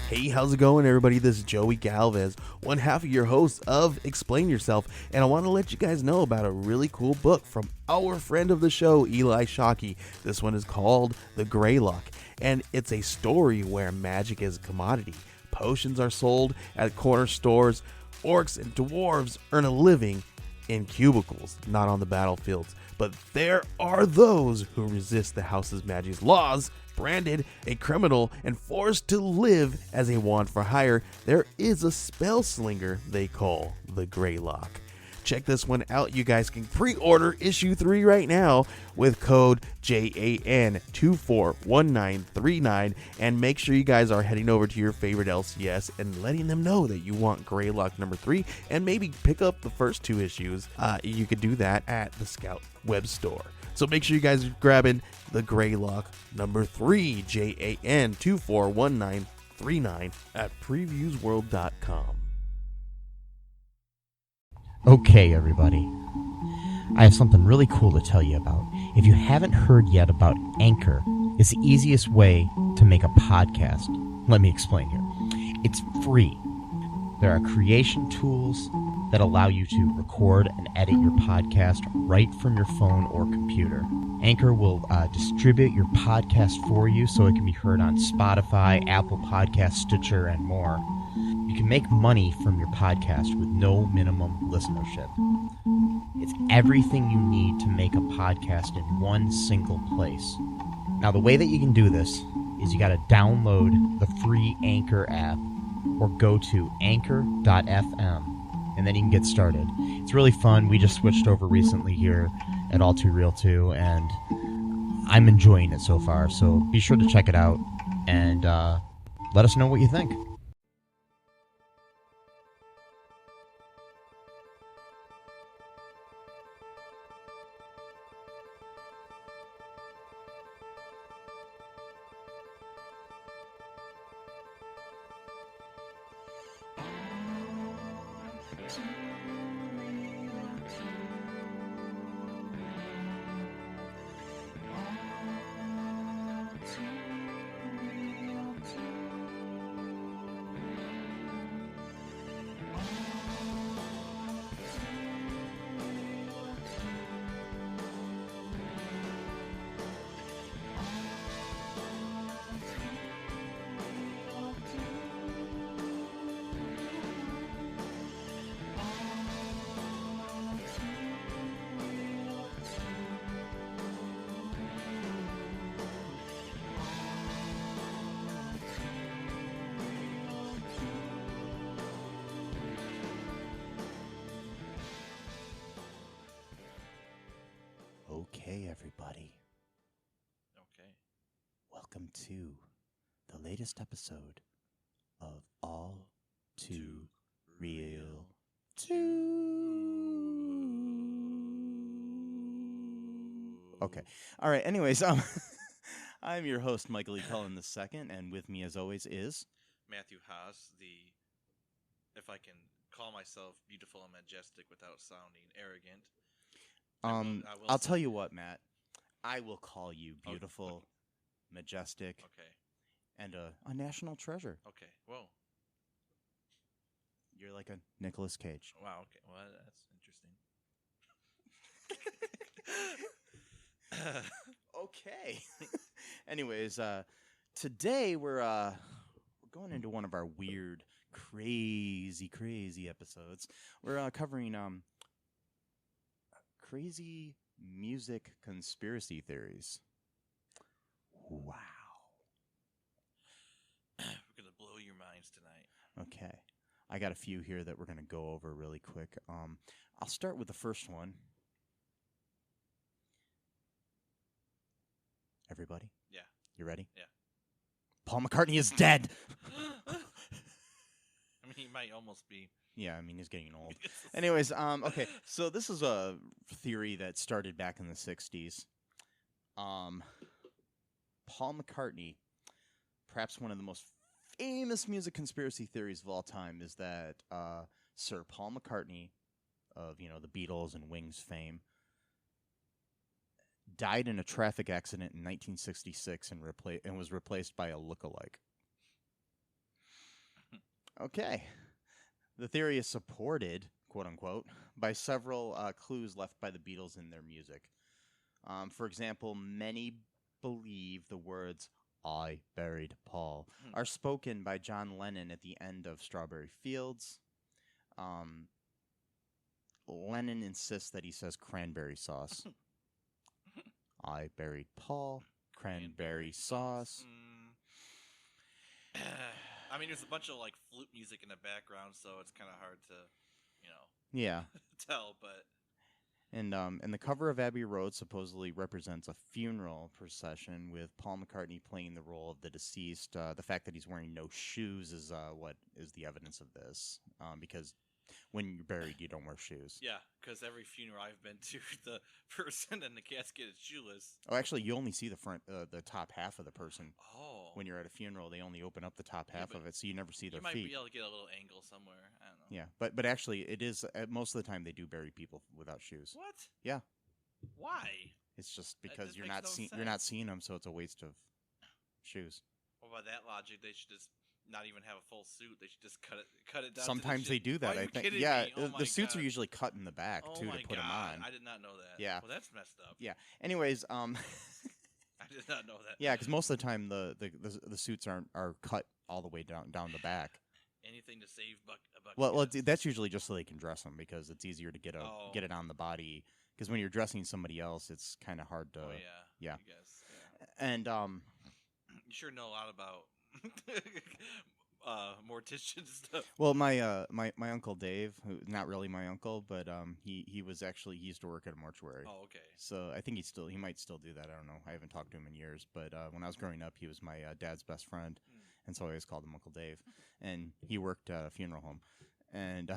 Hey, how's it going, everybody? This is Joey Galvez, one half of your host of Explain Yourself, and I want to let you guys know about a really cool book from our friend of the show, Eli Shockey. This one is called The Greylock, and it's a story where magic is a commodity. Potions are sold at corner stores. Orcs and dwarves earn a living in cubicles, not on the battlefields. But there are those who resist the house's magic's laws. Branded a criminal and forced to live as a wand for hire, there is a spell slinger they call the Greylock. Check this one out. You guys can pre-order issue 3 right now with code JAN241939, and make sure you guys are heading over to your favorite LCS and letting them know that you want Greylock number 3, and maybe pick up the first 2 issues. You could do that at the Scout web store. So make sure you guys are grabbing the Greylock number 3, JAN241939 at previewsworld.com. Okay, everybody. I have something really cool to tell you about. If you haven't heard yet about Anchor, it's the easiest way to make a podcast. Let me explain here. It's free. There are creation tools that allow you to record and edit your podcast right from your phone or computer. Anchor will distribute your podcast for you so it can be heard on Spotify, Apple Podcasts, Stitcher, and more. You can make money from your podcast with no minimum listenership. It's everything you need to make a podcast in one single place. Now, the way that you can do this is you got to download the free Anchor app or go to anchor.fm, and then you can get started. It's really fun. We just switched over recently here at All Too Real 2, and I'm enjoying it so far. So be sure to check it out and let us know what you think. Okay, everybody. Okay. Welcome to the latest episode of All Too Real 2. Okay. All right. Anyways, I'm your host, Michael E. Cullen II, and with me, as always, is Matthew Haas, if I can call myself beautiful and majestic without sounding arrogant. I'll tell you what, Matt. I will call you beautiful, majestic, Okay. and a national treasure. Okay. Whoa. You're like a Nicolas Cage. Wow. Okay. Well, that's interesting. Okay. Anyways, today we're going into one of our weird, crazy episodes. We're covering crazy music conspiracy theories. Wow. We're gonna blow your minds tonight. Okay. I got a few here that we're going to go over really quick. I'll start with the first one. Everybody? Yeah. You ready? Yeah. Paul McCartney is dead! I mean, he might almost be. Yeah, I mean, he's getting old. Anyways, okay, so this is a theory that started back in the 60s. Paul McCartney, perhaps one of the most famous music conspiracy theories of all time, is that Sir Paul McCartney of, the Beatles and Wings fame died in a traffic accident in 1966 and was replaced by a lookalike. Okay. The theory is supported, quote unquote, by several clues left by the Beatles in their music. For example, many believe the words "I buried Paul" are spoken by John Lennon at the end of Strawberry Fields. Lennon insists that he says cranberry sauce. I buried Paul, cranberry sauce. I mean, there's a bunch of like flute music in the background, so it's kind of hard to, Yeah. tell. But And the cover of Abbey Road supposedly represents a funeral procession with Paul McCartney playing the role of the deceased. The fact that he's wearing no shoes is what is the evidence of this. Because when you're buried, you don't wear shoes. yeah, because every funeral I've been to, the person in the casket is shoeless. Oh, actually, you only see the top half of the person. Oh, When you're at a funeral, they only open up the top half but of it, so you never see you their might feet. be able to get a little angle somewhere. I don't know. Yeah, but actually, it is most of the time they do bury people without shoes. What? Yeah. Why? It's just That because just you're makes not no you're not sense. seeing them, so it's a waste of shoes. Well, by that logic, they should just not even have a full suit. They should just cut it down. Sometimes they do that. Are I you think. kidding Yeah, me? Oh my the suits are God. usually cut in the back Oh too my to put them God, on. I did not know that. Yeah. Well, that's messed up. Yeah. Anyways, I did not know that. yeah, because most of the time the suits are cut all the way down the back. Anything to save a buck. Well, that's usually just so they can dress them because it's easier to get Oh. it on the body. Because when you're dressing somebody else, it's kind of hard to. Oh yeah. yeah. I guess. Yeah. And You sure know a lot about mortician stuff. well, my uncle Dave, who not really my uncle, but he was actually he used to work at a mortuary. Oh, okay. So I think he might still do that. I don't know. I haven't talked to him in years. But when I was growing up, he was my dad's best friend, and so I always called him Uncle Dave. And he worked at a funeral home, and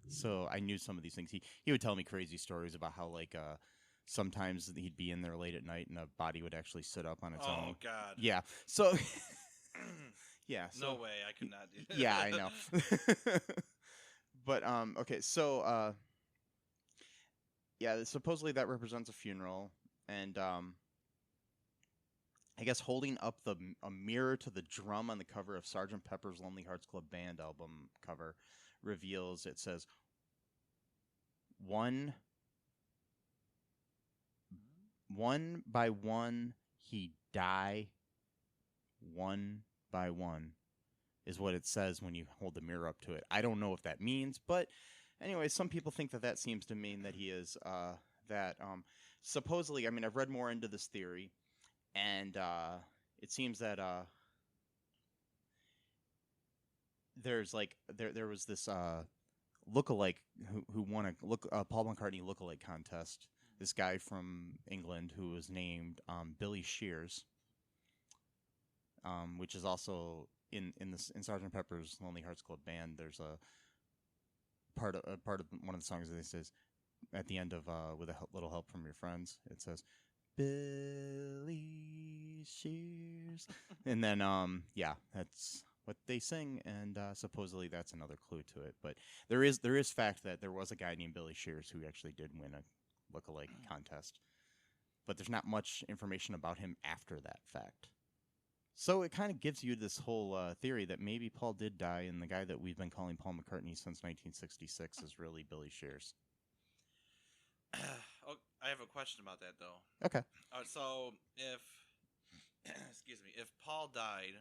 so I knew some of these things. He would tell me crazy stories about how like sometimes he'd be in there late at night and a body would actually sit up on its Oh own. God. Yeah. So yeah. So, No way, I could not do that. yeah, I know. But okay, so yeah, supposedly that represents a funeral, and I guess holding up a mirror to the drum on the cover of Sgt. Pepper's Lonely Hearts Club Band album cover reveals it says one by one he die, one by one is what it says when you hold the mirror up to it. I don't know what that means, but anyway, some people think that seems to mean that he is supposedly. I mean, I've read more into this theory, and it seems that there's like there was this lookalike who won a Paul McCartney lookalike contest. This guy from England who was named Billy Shears, which is also in Sgt. Pepper's Lonely Hearts Club Band. There's a part of one of the songs that says at the end of with a little help from your friends. It says Billy Shears, and then yeah, that's what they sing, and supposedly that's another clue to it. But there is fact that there was a guy named Billy Shears who actually did win a lookalike contest, but there's not much information about him after that fact. So it kind of gives you this whole theory that maybe Paul did die, and the guy that we've been calling Paul McCartney since 1966 is really Billy Shears. Oh, I have a question about that though. Okay. So if excuse me, if Paul died,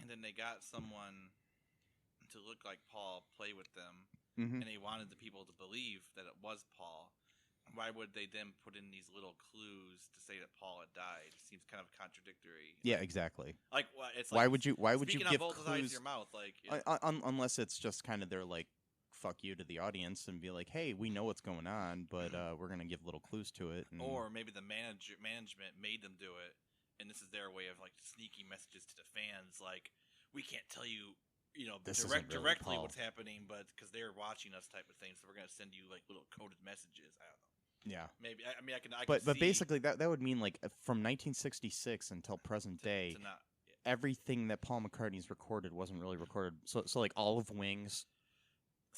and then they got someone to look like Paul play with them, Mm-hmm. and they wanted the people to believe that it was Paul, why would they then put in these little clues to say that Paul had died? It seems kind of contradictory. Yeah, exactly. Like, it's Why like would you speaking give on both sides of clues? your mouth? Like, Unless it's just kind of they're like, fuck you to the audience and be like, hey, we know what's going on, but we're going to give little clues to it. And or maybe the management made them do it, and this is their way of like sneaky messages to the fans, like, we can't tell you, This isn't really directly Paul. what's happening, but because they're watching us, type of thing. So we're gonna send you like little coded messages. I don't know. yeah. Maybe I mean I can. But see basically that would mean like from 1966 until present day, to not. everything that Paul McCartney's recorded wasn't really recorded. So like All of Wings,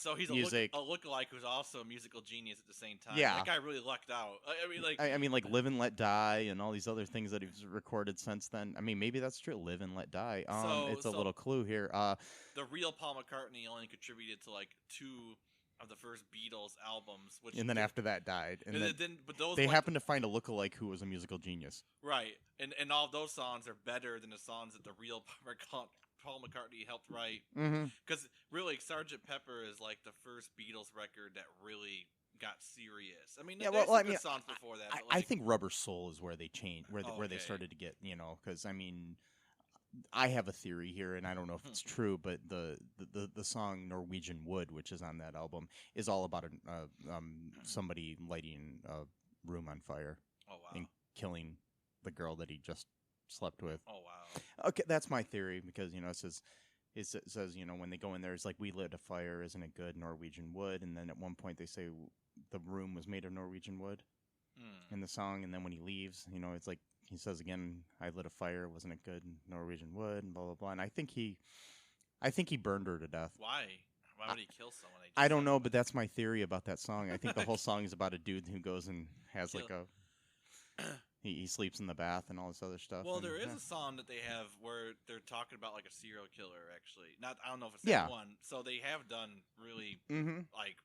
So he's music. a lookalike who's also a musical genius at the same time. Yeah. That guy really lucked out. I mean, like, I mean, like Live and Let Die and all these other things that he's recorded since then. I mean, maybe that's true. Live and Let Die. It's a little clue here. The real Paul McCartney only contributed to like 2 of the first Beatles albums, which and then after that died, and then but those they happened to find a lookalike who was a musical genius. right, and all of those songs are better than the songs that the real Paul McCartney helped write. Mm-hmm. Because really, Sgt. Pepper is like the first Beatles record that really got serious. I mean, Yeah, there's well, some I mean, good songs before that. But I like, think Rubber Soul is where they changed, where they Okay. started to get, because I mean, I have a theory here, and I don't know if it's true, but the song Norwegian Wood, which is on that album, is all about somebody lighting a room on fire oh wow, and killing the girl that he just slept with. oh wow. Okay, that's my theory because it says when they go in there, it's like we lit a fire, isn't it good? Norwegian wood, and then at one point they say the room was made of Norwegian wood in the song, and then when he leaves, it's like he says again, I lit a fire, wasn't it good? Norwegian wood, and blah blah blah. And I think he burned her to death. Why? Why would he kill someone? I don't know, but that's my theory about that song. I think the whole song is about a dude who goes and has Kill- like a he sleeps in the bath and all this other stuff. Well, and, there is yeah. a song that they have where they're talking about like a serial killer. Actually, not I don't know if it's Yeah. that one. So they have done really Mhm. like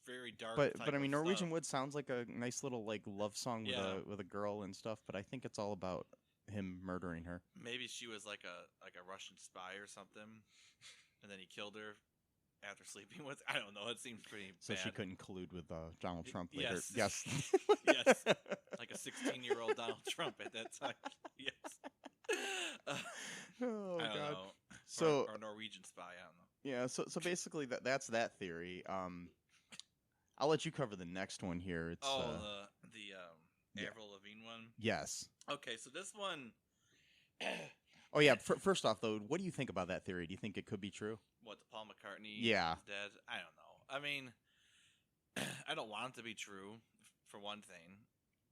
very dark. But type I mean, of Norwegian stuff. Wood sounds like a nice little like love song Yeah. with a girl and stuff. But I think it's all about him murdering her. Maybe she was like a Russian spy or something, and then he killed her after sleeping with. I don't know. It seems pretty So bad. she couldn't collude with Donald Trump later. Yes. Yes. Yes. Like a 16-year-old Donald Trump at that time. Yes. Oh I don't God. know. So or Norwegian spy. I don't know. yeah. So basically that's that theory. I'll let you cover the next one here. It's The yeah. Avril Lavigne one. yes. Okay, so this one. Oh yeah. First off, though, what do you think about that theory? Do you think it could be true? What, the Paul McCartney Yeah. is dead? I don't know. I mean, I don't want it to be true, for one thing,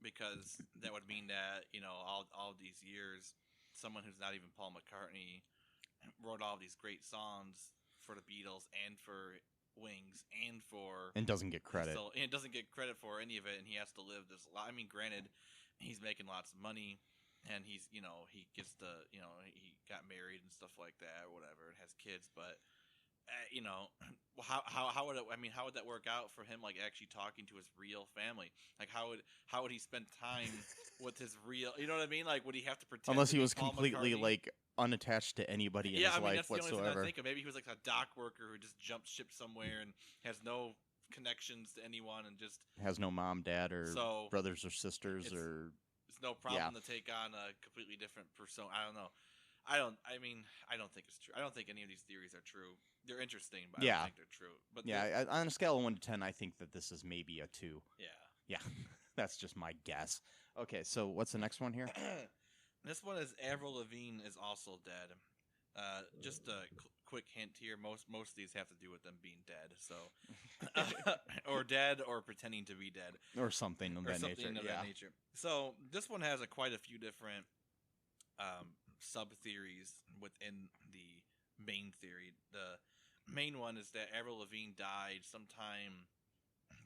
because that would mean that, all these years, someone who's not even Paul McCartney wrote all these great songs for the Beatles and for Wings and for... And doesn't get credit. And doesn't get credit for any of it, and he has to live this life. I mean, granted, he's making lots of money, and he's, he gets to, he got married and stuff like that, or whatever, and has kids, but... how would it? I mean, how would that work out for him? Like actually talking to his real family. Like how would he spend time with his real? You know what I mean? Like would he have to pretend? Unless to he be was Paul completely McCartney? like unattached to anybody in Yeah, his I mean life that's the only thing I whatsoever. think of. Maybe he was like a dock worker who just jumped ship somewhere and has no connections to anyone and just Has no mom, dad, or So, brothers or sisters, it's- or it's no problem to take on a completely different persona. I don't know. I don't think it's true. I don't think any of these theories are true. They're interesting, but I Yeah. don't think they're true. But yeah. On a scale of 1 to 10, I think that this is maybe a 2. yeah. Yeah, that's just my guess. Okay, so what's the next one here? This one is Avril Lavigne is also dead. Just a quick hint here: most of these have to do with them being dead. So, or dead, or pretending to be dead, Or something of or that something nature. of Yeah. that nature. So this one has quite a few different sub theories within the main theory. The main one is that Avril Lavigne died sometime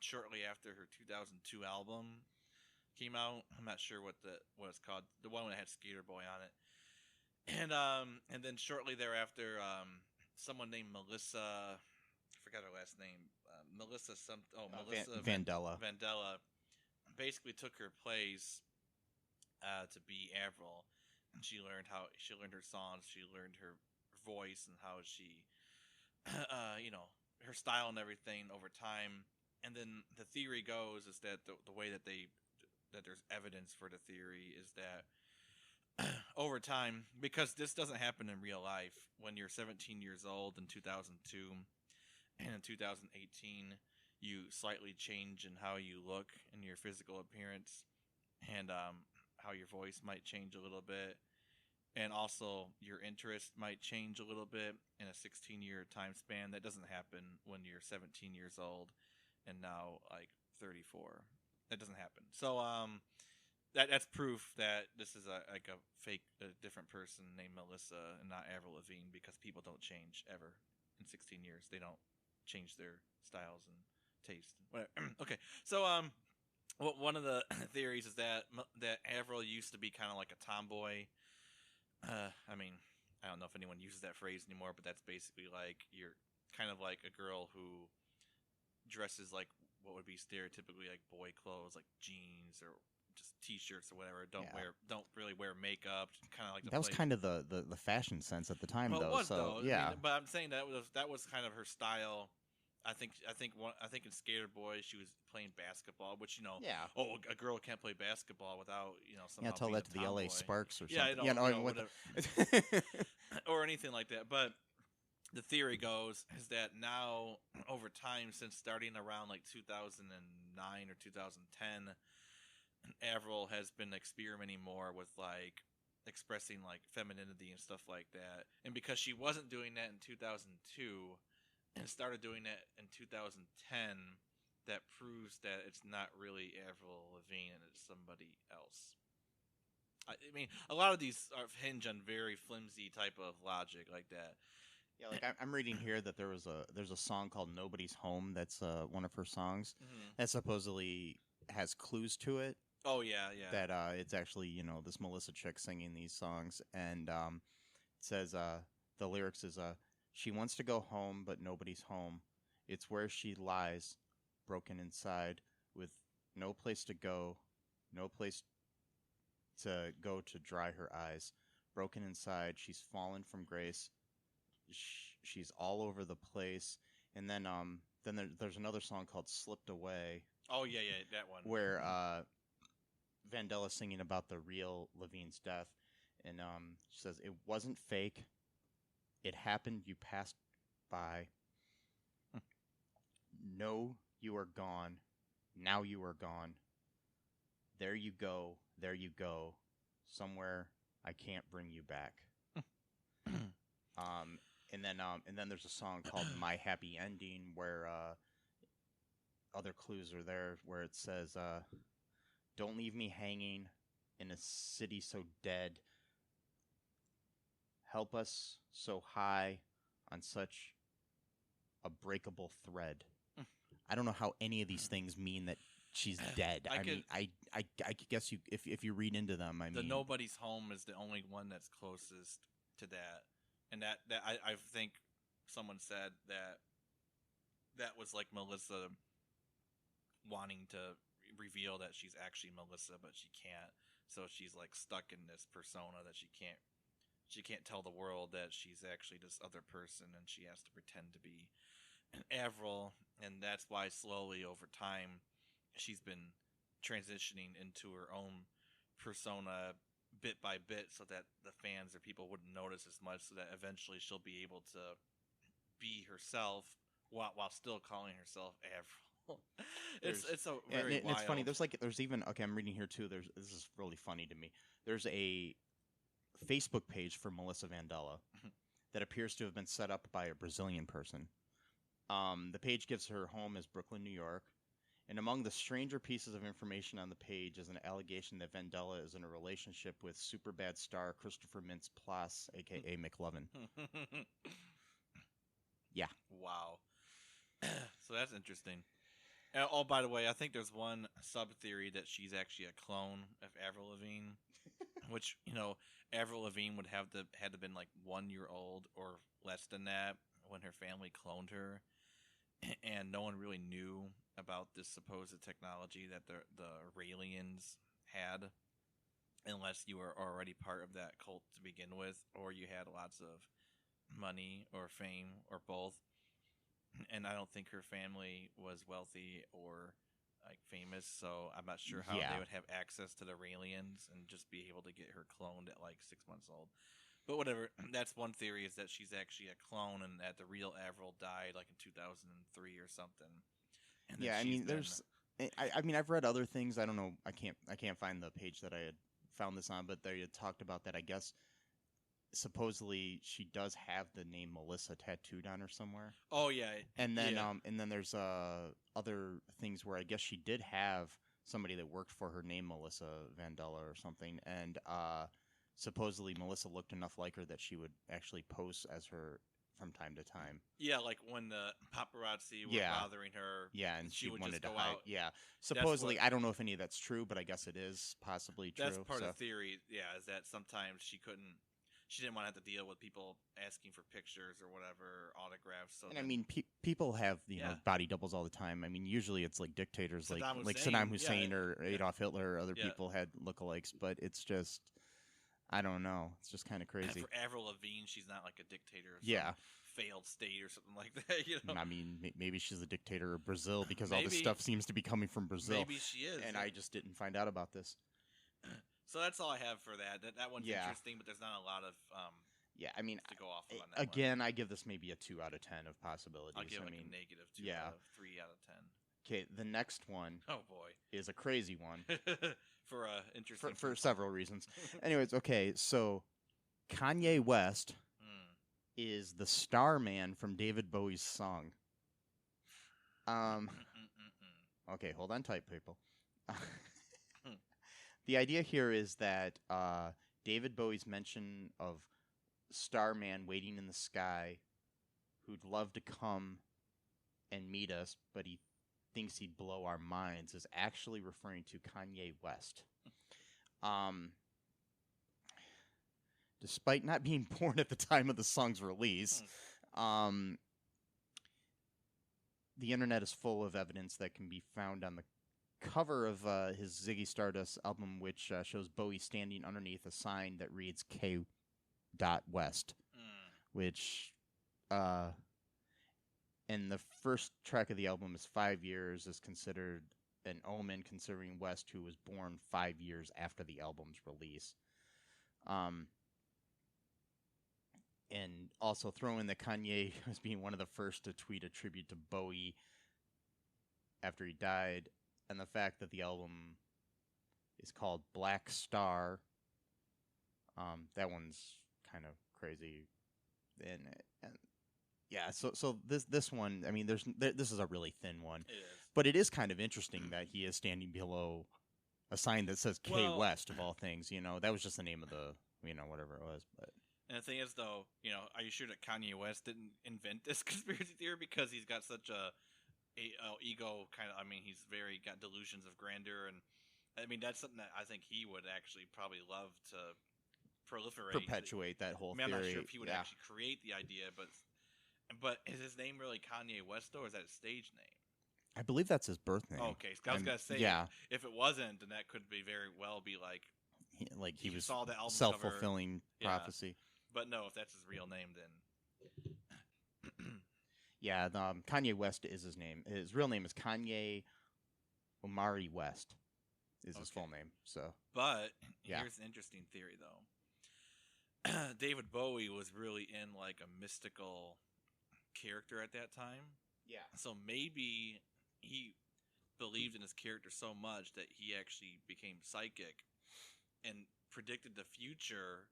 shortly after her 2002 album came out. I'm not sure what it's called. The one that had Skater Boy on it. And then shortly thereafter, someone named Melissa, I forgot her last name, Melissa Melissa Vandella. Vandella, basically took her place to be Avril, and she learned her songs, she learned her voice, and how she, her style and everything over time. And then the theory goes is that the way that there's evidence for the theory is that over time, because this doesn't happen in real life, when you're 17 years old in 2002 and in 2018, you slightly change in how you look and your physical appearance, and how your voice might change a little bit, and also your interest might change a little bit in a 16-year time span. That doesn't happen when you're 17 years old and now like 34. That doesn't happen. So that's proof that this is a different person named Melissa and not Avril Lavigne, because people don't change ever in 16 years. They don't change their styles and taste. Whatever. Okay, so one of the theories is that that Avril used to be kind of like a tomboy. I mean, I don't know if anyone uses that phrase anymore, but that's basically like you're kind of like a girl who dresses like what would be stereotypically like boy clothes, like jeans or just t-shirts or whatever. Don't really wear makeup. Kind of like That was kind of the fashion sense at the time, well, though. it was so though. yeah, I mean, but I'm saying that was kind of her style. I think in Skater Boy she was playing basketball, which yeah. a girl can't play basketball without somehow Yeah, tell being that a to the LA tomboy. Sparks or Yeah, something. I know, Yeah, no, whatever. Or anything like that. But the theory goes is that now over time, since starting around like 2009 or 2010, Avril has been experimenting more with like expressing like femininity and stuff like that. And because she wasn't doing that in 2002 and started doing that in 2010, that proves that it's not really Avril Lavigne and it's somebody else. I mean, a lot of these hinge on very flimsy type of logic like that. Yeah, like I'm reading here that there's a song called "Nobody's Home" that's one of her songs that supposedly has clues to it. Oh yeah, yeah. That it's actually this Melissa chick singing these songs, and it says the lyrics is she wants to go home but nobody's home. It's where she lies, broken inside, with no place to go, no place to go to dry her eyes. Broken inside, she's fallen from grace. She's all over the place. And then there's another song called "Slipped Away." Oh yeah, that one. Where Vandella's singing about the real Lavigne's death, and she says it wasn't fake. It happened. You passed by. No, you are gone. Now you are gone. There you go. There you go. Somewhere I can't bring you back. And then there's a song called "My Happy Ending" where other clues are there where it says, "Don't leave me hanging in a city so dead. Help us so high on such a breakable thread." I don't know how any of these things mean that she's dead. I guess if you read into them, I mean, the "Nobody's Home" is the only one that's closest to that, and that I think someone said that was like Melissa wanting to reveal that she's actually Melissa, but she can't. So she's like stuck in this persona that she can't tell the world that she's actually this other person, and she has to pretend to be an Avril, and that's why slowly over time she's been transitioning into her own persona bit by bit, so that the fans or people wouldn't notice as much, so that eventually she'll be able to be herself while still calling herself Avril. It's a very and wild. it's funny. There's even I'm reading here too. This is really funny to me. There's a Facebook page for Melissa Vandella that appears to have been set up by a Brazilian person. The page gives her home as Brooklyn, New York. And among the stranger pieces of information on the page is an allegation that Vandella is in a relationship with Superbad star Christopher Mintz-Plasse, a.k.a. McLovin. Yeah. Wow. So that's interesting. Oh, by the way, I think there's one sub-theory that she's actually a clone of Avril Lavigne, which, Avril Lavigne would had to been like 1 year old or less than that when her family cloned her, and no one really knew about this supposed technology that the Raelians had, unless you were already part of that cult to begin with, or you had lots of money or fame or both. And I don't think her family was wealthy or like famous, so I'm not sure how they would have access to the Raelians and just be able to get her cloned at like 6 months old. But whatever, that's one theory, is that she's actually a clone and that the real Avril died like in 2003 or something. And yeah, I mean, I've read other things. I don't know. I can't find the page that I had found this on, but they had talked about that. I guess supposedly she does have the name Melissa tattooed on her somewhere. Oh yeah, and then there's other things where I guess she did have somebody that worked for her named Melissa Vandella or something, and supposedly Melissa looked enough like her that she would actually pose as her from time to time. Yeah, like when the paparazzi were Yeah. bothering her. Yeah, and She she would wanted just to go hide. out. Yeah, supposedly, what- I don't know if any of that's true, but I guess it is possibly true. That's part so. of the theory. Yeah, is that sometimes she didn't want to have to deal with people asking for pictures or whatever, autographs. So And I then- mean, people have know Yeah. body doubles all the time. I mean, usually it's like dictators, like Saddam Saddam Hussein, Hussein or yeah. Adolf Hitler or other Yeah. people had lookalikes, but it's just, I don't know. It's just kind of and crazy. for Avril Lavigne, she's not like a dictator of Yeah. some failed state or something like that. You know, I mean, maybe she's the dictator of Brazil because all this Maybe. stuff seems to be coming from Brazil. maybe she is. And yeah. I just didn't find out about this. So that's all I have for that. That one's Yeah. interesting, but there's not a lot of Yeah, I mean, to go off of on that one. again, I give this maybe a 2 out of 10 of possibilities. I'll give I it mean, a negative 2 yeah. out of 3 out of 10. okay, the next one Oh boy, is a crazy one for interesting for several reasons. Anyways, okay, so Kanye West Mm. is the Starman from David Bowie's song. Okay, hold on tight, people. The idea here is that David Bowie's mention of Starman waiting in the sky who'd love to come and meet us, but he thinks he'd blow our minds is actually referring to Kanye West. Despite not being born at the time of the song's release, the internet is full of evidence that can be found on the cover of his Ziggy Stardust album, which shows Bowie standing underneath a sign that reads K. West, which, and the first track of the album is 5 years, is considered an omen considering West, who was born 5 years after the album's release. And also throw in that Kanye as being one of the first to tweet a tribute to Bowie after he died, and the fact that the album is called Black Star. That one's kind of crazy, and yeah. So this one, I mean, this is a really thin one, It is. but it is kind of interesting that he is standing below a sign that says K Well- West of all things. You know, that was just the name of the whatever it was, but. And the thing is, though, are you sure that Kanye West didn't invent this conspiracy theory because he's got such a ego kind of? I mean, he's got delusions of grandeur, and I mean that's something that I think he would actually probably love to proliferate, Perpetuate that whole I mean, I'm theory. not sure if he would yeah. actually create the idea, but is his name really Kanye West, though, or is that his stage name? I believe that's his birth name. Okay, so I was And- gonna say, yeah, if it wasn't, then that could be very well be like, he you was saw the album self-fulfilling Yeah. prophecy. but no, if that's his real name, then Yeah, Kanye West is his name. His real name is Kanye Omari West. Is his Okay. full name. So But Yeah. here's an interesting theory, though. David Bowie was really in like a mystical character at that time, yeah, so maybe he believed in his character so much that he actually became psychic and predicted the future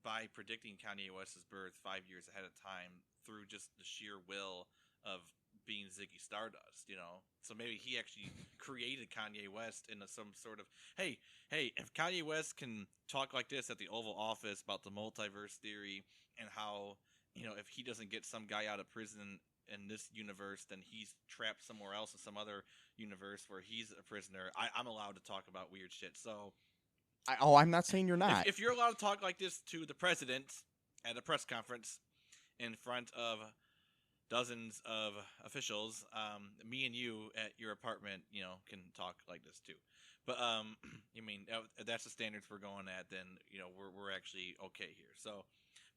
by predicting Kanye West's birth 5 years ahead of time through just the sheer will of being Ziggy Stardust, So maybe he actually created Kanye West in some sort of, hey, if Kanye West can talk like this at the Oval Office about the multiverse theory and how, if he doesn't get some guy out of prison in this universe, then he's trapped somewhere else in some other universe where he's a prisoner. I'm allowed to talk about weird shit. So I'm not saying you're not. if you're allowed to talk like this to the president at a press conference in front of dozens of officials, me and you at your apartment, can talk like this too. But I mean, if that's the standards we're going at, then we're actually okay here. So,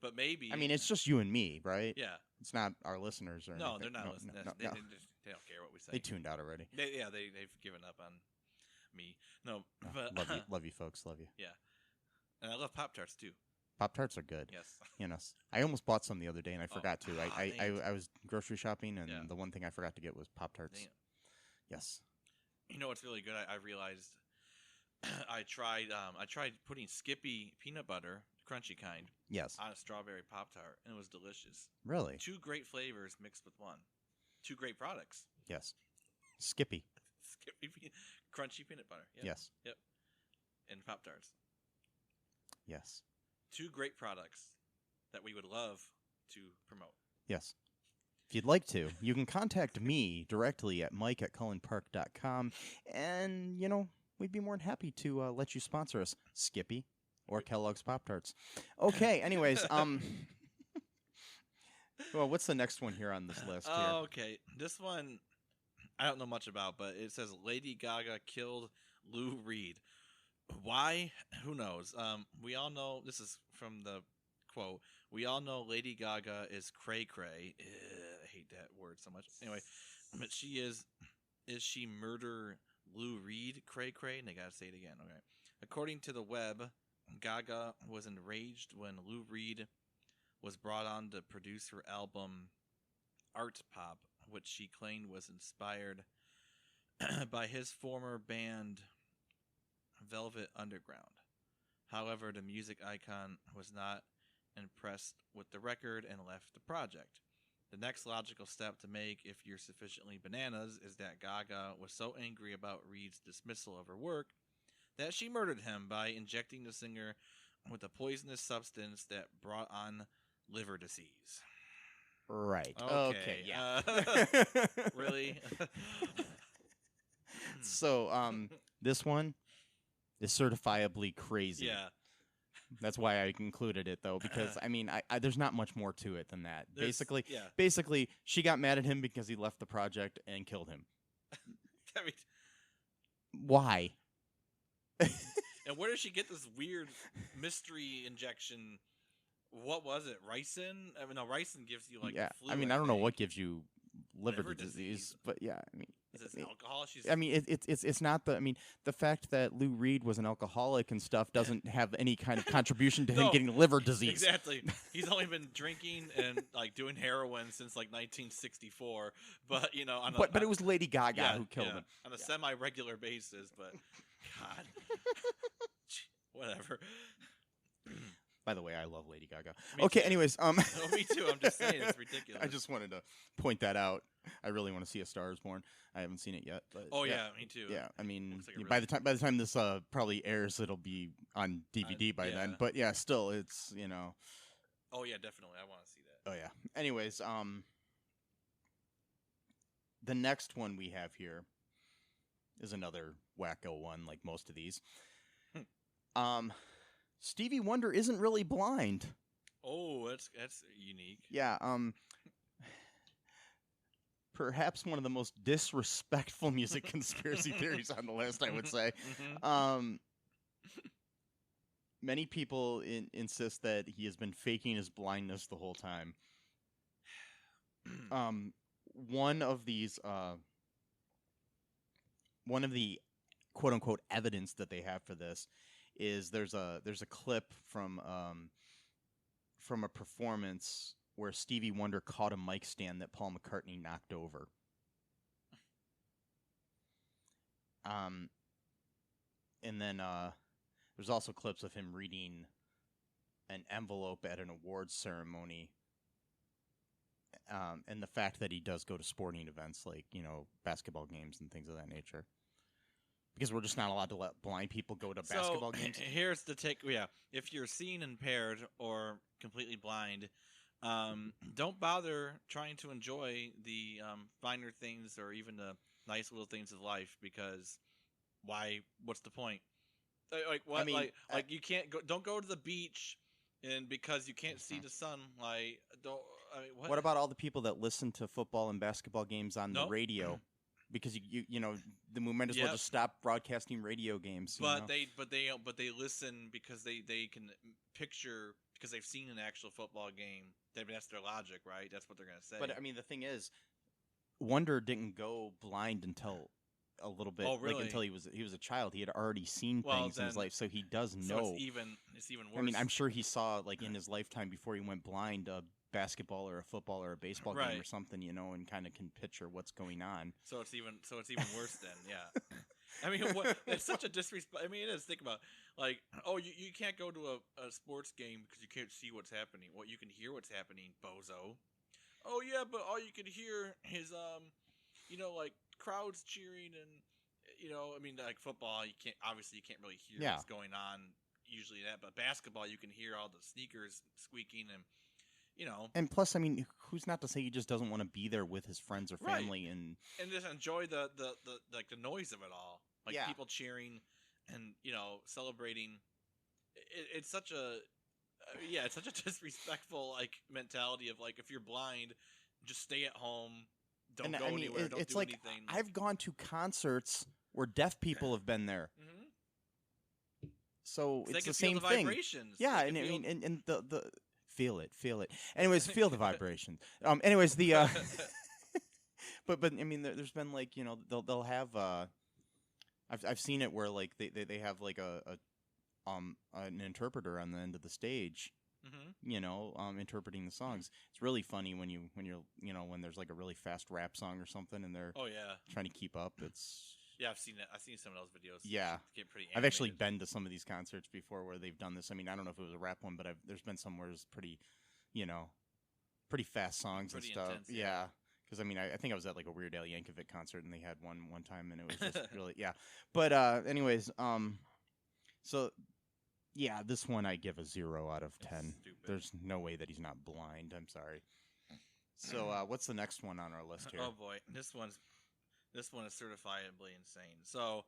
but maybe I mean, it's just you and me, right? yeah. It's not our listeners or No, anything. they're not listening. No, They, no. they don't care what we say. They tuned out already. They've given up on me. No, but Love you, folks. Love you. and I love Pop Tarts too. Pop Tarts are good. Yes. I almost bought some the other day and I Oh. forgot to. Ah, I dang it. I was grocery shopping and Yeah. the one thing I forgot to get was Pop Tarts. Damn. Yes. You know what's really good? I realized I tried putting Skippy peanut butter, crunchy kind, Yes. on a strawberry Pop Tart, and it was delicious. Really? Two great flavors mixed with one. Two great products. Yes. Skippy. Skippy crunchy peanut butter. Yeah. Yes. And Pop Tarts. Yes. Two great products that we would love to promote. Yes. If you'd like to, you can contact me directly at mike@cullenpark.com, and, we'd be more than happy to let you sponsor us, Skippy, or Kellogg's Pop-Tarts. Okay, anyways, well, what's the next one here on this list here? Okay, this one I don't know much about, but it says Lady Gaga killed Lou Reed. Why? Who knows? We all know, this is from the quote, we all know Lady Gaga is cray-cray. I hate that word so much. Anyway, but is she murder Lou Reed cray-cray? And they gotta say it again. Okay. According to the web, Gaga was enraged when Lou Reed was brought on to produce her album Art Pop, which she claimed was inspired by his former band Velvet Underground. However, the music icon was not impressed with the record and left the project. The next logical step to make, if you're sufficiently bananas, is that Gaga was so angry about Reed's dismissal of her work that she murdered him by injecting the singer with a poisonous substance that brought on liver disease. Right. Okay, yeah. Really? So, this one is certifiably crazy. Yeah. That's why I included it, though, because, I there's not much more to it than that. Yeah. Basically, she got mad at him because he left the project and killed him. I mean, Why? and where does she get this weird mystery injection? What was it? Ricin? I mean, no, ricin gives you like yeah. the flu. I don't know what gives you liver Liver disease, disease. but yeah, Is this alcohol? She's. it's not the fact that Lou Reed was an alcoholic and stuff doesn't have any kind of contribution to him No, getting liver disease. Exactly. He's only been drinking and like doing heroin since like 1964, but But it was Lady Gaga who killed him. on a semi-regular basis. But God, whatever. By the way, I love Lady Gaga. Me Okay, too. anyways, Oh, me too. I'm just saying it's ridiculous. I just wanted to point that out. I really want to see A Star Is Born. I haven't seen it yet. But Oh yeah, me too. Yeah, Looks like a by the time this probably airs, it'll be on DVD by then. yeah. But yeah, still, it's Oh yeah, definitely. I want to see that. Oh yeah. Anyways, the next one we have here is another wacko one, like most of these. Stevie Wonder isn't really blind. Oh, that's unique. Yeah. Perhaps one of the most disrespectful music conspiracy theories on the list, I would say. Mhm. Many people insist that he has been faking his blindness the whole time. One of the quote unquote evidence that they have for this is there's a clip from a performance where Stevie Wonder caught a mic stand that Paul McCartney knocked over. And then there's also clips of him reading an envelope at an awards ceremony. And the fact that he does go to sporting events like, basketball games and things of that nature. Because we're just not allowed to let blind people go to basketball games. Here's the take. Yeah, if you're seeing impaired or completely blind, don't bother trying to enjoy the finer things or even the nice little things of life, because why? What's the point? Like what? You can't go. Don't go to the beach, and because you can't see the sunlight. What? What about all the people that listen to football and basketball games on the radio? Because we might as well just stop broadcasting radio games. But they listen because they can picture, because they've seen an actual football game. That's their logic, right? That's what they're gonna say. But the thing is, Wonder didn't go blind until a little bit, really? Until he was a child. He had already seen things in his life, so he does know. It's even worse. I'm sure he saw in his lifetime before he went blind a basketball or a football or a baseball game or something, and kind of can picture what's going on. So it's even worse then, yeah. It's such a disrespect. It is. Think about you can't go to a sports game because you can't see what's happening. Well, you can hear what's happening, bozo. Oh yeah, but all you can hear is crowds cheering and like football, you can't really hear what's going on usually. But basketball, you can hear all the sneakers squeaking and you know, And plus, I mean, who's not to say he just doesn't want to be there with his friends or Right. family and just enjoy the like the noise of it all, like Yeah. people cheering and celebrating. It's such a it's such a disrespectful like mentality of like, if you're blind, just stay at home, don't and go I mean, anywhere, don't it's do like anything. I've gone to concerts where deaf people have been there, Mhm. so They it's can the feel same the thing. vibrations. Yeah, They and I can mean, feel- and the feel it. Anyways, feel the vibration. Anyways, the but I mean, there's been like they'll have I've seen it where like they have like an interpreter on the end of the stage, Mhm. interpreting the songs. It's really funny when you're when there's like a really fast rap song or something and they're Oh yeah, trying to keep up. It's yeah. I've seen it. I've seen some of those videos. Yeah. Get pretty. I've actually animated. been to some of these concerts before where they've done this. I mean, I don't know if it was a rap one, but there's been some where it's pretty, pretty fast songs Pretty and stuff. intense, yeah. Yeah. Because I mean, I think I was at like a Weird Al Yankovic concert and they had one time and it was just really But anyways, so yeah, this one I give a 0 out of 10. Stupid. There's no way that he's not blind. I'm sorry. So what's the next one on our list here? Oh boy, this one is certifiably insane. So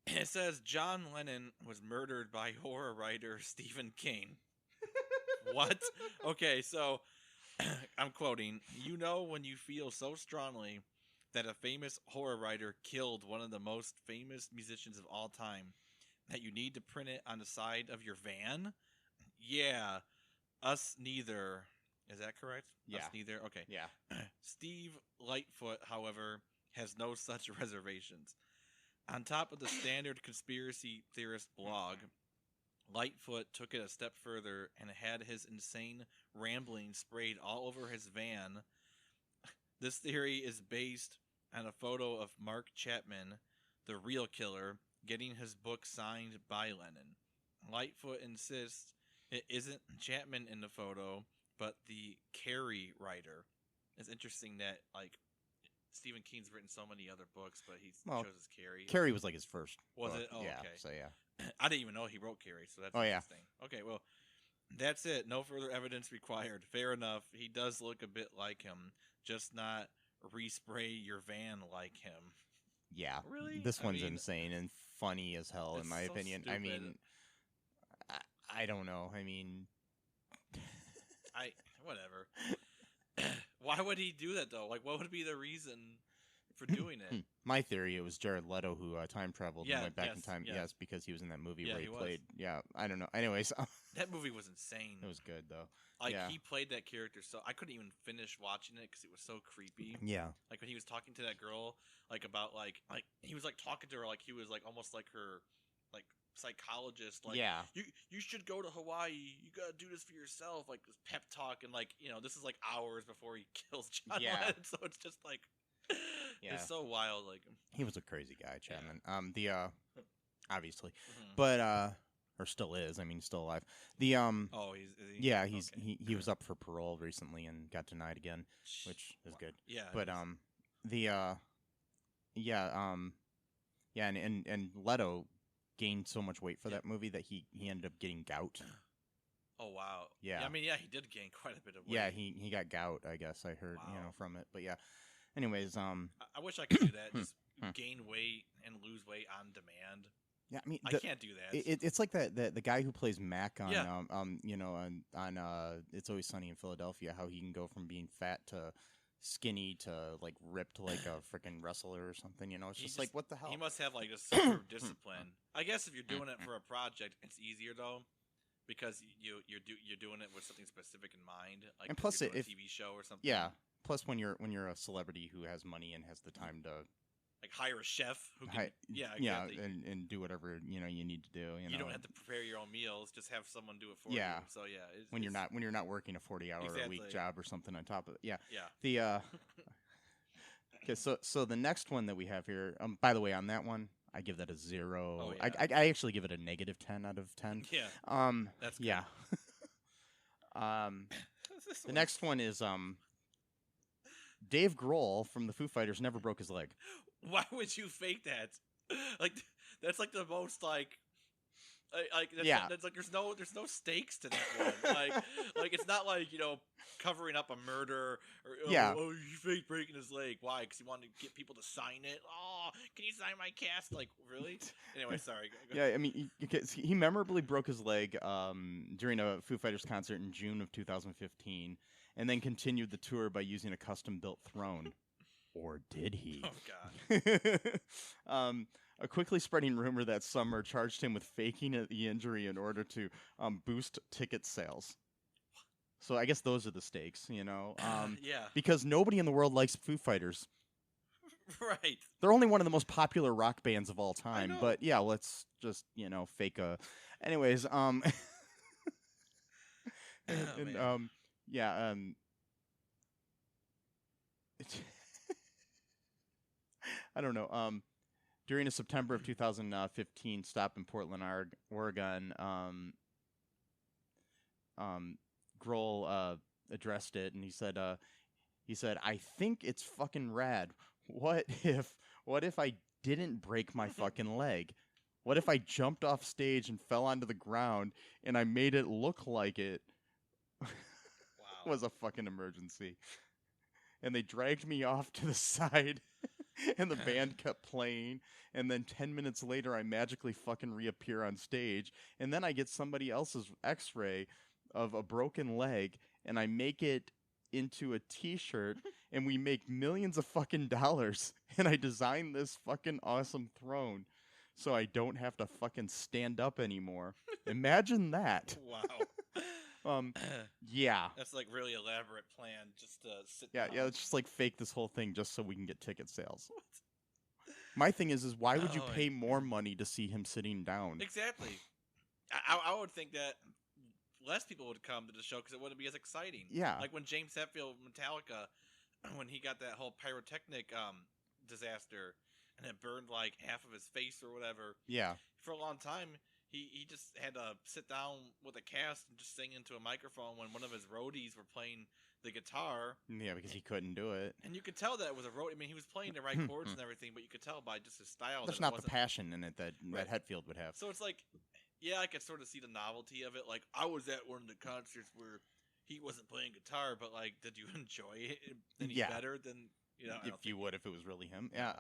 it says John Lennon was murdered by horror writer Stephen King. What? Okay, so I'm quoting, "You know when you feel so strongly that a famous horror writer killed one of the most famous musicians of all time that you need to print it on the side of your van? Yeah, us neither." Is that correct? Yeah. Us neither? Okay. Yeah. Steve Lightfoot, however, has no such reservations. On top of the standard conspiracy theorist blog, Lightfoot took it a step further and had his insane rambling sprayed all over his van. This theory is based on a photo of Mark Chapman, the real killer, getting his book signed by Lennon. Lightfoot insists it isn't Chapman in the photo, but the Carrie writer. It's interesting that like Stephen King's written so many other books, but he Well, chose Carrie. Carrie was like his first. Was book. it? Oh, yeah. okay. So yeah. I didn't even know he wrote Carrie, so that's Oh, yeah. interesting. Okay, well, that's it. No further evidence required. Fair enough. He does look a bit like him, just not respray your van like him. Yeah. Really? This I one's mean, insane and funny as hell in it's my so opinion. I stupid. mean, I don't know. I mean, Whatever. Why would he do that though? Like, what would be the reason for doing it? my theory, it was Jared Leto who time traveled Yeah, and went back in yes, time. yes. Yes, because he was in that movie Yeah, where he he was. played. Yeah, I don't know. Anyways, That movie was insane. it was good though. Like yeah. he played that character, so I couldn't even finish watching it because it was so creepy. Yeah. Like when he was talking to that girl, like about like he was like talking to her like he was like almost like her like psychologist. Like yeah. you should go to Hawaii. You gotta do this for yourself. Like this pep talk and like this is like hours before he kills John Yeah. Lennon. So it's just like Yeah. it's so wild. Like He was a crazy guy, Chapman. Obviously, mhm. but or still is. I mean, he's still alive. The Oh, is he? yeah, he's Okay. he was up for parole recently and got denied again, which is good. Yeah, But it is. the yeah, and Leto gained so much weight for Yeah. that movie that he ended up getting gout. Oh wow. Yeah. I mean, yeah, he did gain quite a bit of weight. Yeah, he got gout, I guess I heard, Wow. from it. But yeah. Anyways, I wish I could do that. Just gain weight and lose weight on demand. yeah, I mean, I can't do that. it's like the guy who plays Mac on Yeah. on It's Always Sunny in Philadelphia, how he can go from being fat to skinny to like ripped like a freaking wrestler or something. It's He just like, what the hell? He must have like a super discipline. I guess if you're doing it for a project, it's easier though, because you're doing it with something specific in mind. Like And if plus you're doing if- a TV show or something. Yeah. Plus, when you're a celebrity who has money and has the time to Like hire a chef who can. Yeah, exactly. and do whatever you need to do. You don't have to prepare your own meals. Just have someone do it for Yeah. you. So yeah, when you're not working a 40-hour a Exactly. week job or something on top of it. Yeah. Yeah. The okay, so the next one that we have here, by the way, on that one, I give that a 0. Oh, yeah. I actually give it a negative 10 out of 10. Yeah. That's good. yeah. The next one is Dave Grohl from the Foo Fighters never broke his leg. Why would you fake that? Like that's like the most like That's like there's no stakes to that one. Like it's not like covering up a murder or oh you fake breaking his leg. Why? Because he wanted to get people to sign it. Oh, can you sign my cast? Like really? Anyway, sorry. Go Yeah, I mean he memorably broke his leg during a Foo Fighters concert in June of 2015, and then continued the tour by using a custom built throne. Or did he? Oh God. A quickly spreading rumor that Summer charged him with faking the injury in order to boost ticket sales. So I guess those are the stakes, Yeah. Because nobody in the world likes Foo Fighters. Right. They're only one of the most popular rock bands of all time. know. But yeah, let's just fake a. Anyways, Man. yeah, I don't know. During a September of 2015 stop in Portland, Oregon, Grohl addressed it, and he said, "I think it's fucking rad. What if I didn't break my fucking leg? What if I jumped off stage and fell onto the ground, and I made it look like it was a fucking emergency? And they dragged me off to the side." And the band kept playing, and then 10 minutes later, I magically fucking reappear on stage, and then I get somebody else's X-ray of a broken leg, and I make it into a T-shirt, and we make millions of fucking dollars, and I design this fucking awesome throne, so I don't have to fucking stand up anymore. Imagine that. Wow. Yeah. That's like really elaborate plan just to sit Yeah, down. yeah, let's just like fake this whole thing just so we can get ticket sales. My thing is why would you pay more money to see him sitting down? Exactly. I would think that less people would come to the show because it wouldn't be as exciting. Yeah. Like when James Hetfield, Metallica, when he got that whole pyrotechnic disaster and it burned like half of his face or whatever. Yeah. For a long time, he just had to sit down with a cast and just sing into a microphone when one of his roadies were playing the guitar. Yeah, because he couldn't do it. And you could tell that it was a roadie. I mean, he was playing the right chords and everything, but you could tell by just his style. There's that not it the wasn't... passion in it that Right. Hetfield would have. So it's like, yeah, I could sort of see the novelty of it. Like, I was at one of the concerts where he wasn't playing guitar, but like, did you enjoy it any better than if you would if it was really him? Yeah.